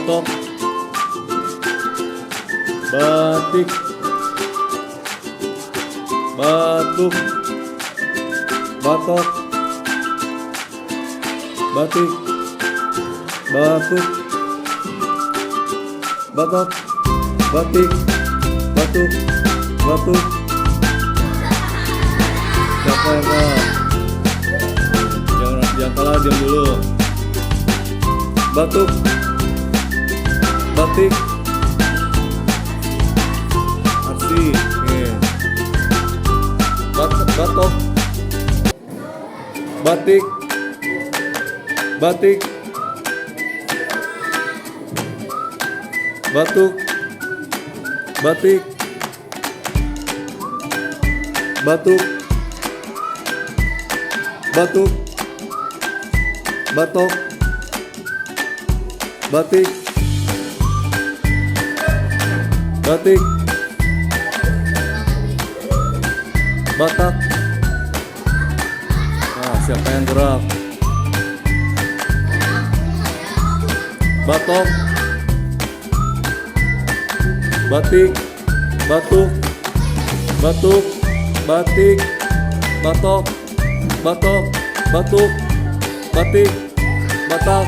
batok, batik, batuk, batok, batik, batuk, batok, batik, batuk, batuk. Siapa yang kalah? Jangan kalah, diam dulu. Batuk, batik, arsi, batok, batik, batik, batuk, batik, batuk, batuk, batok, batik, batik, batak. Nah, siapa yang gerak? Batok, batik, batuk, batuk, batik, batok, batok, batuk, batik, batak.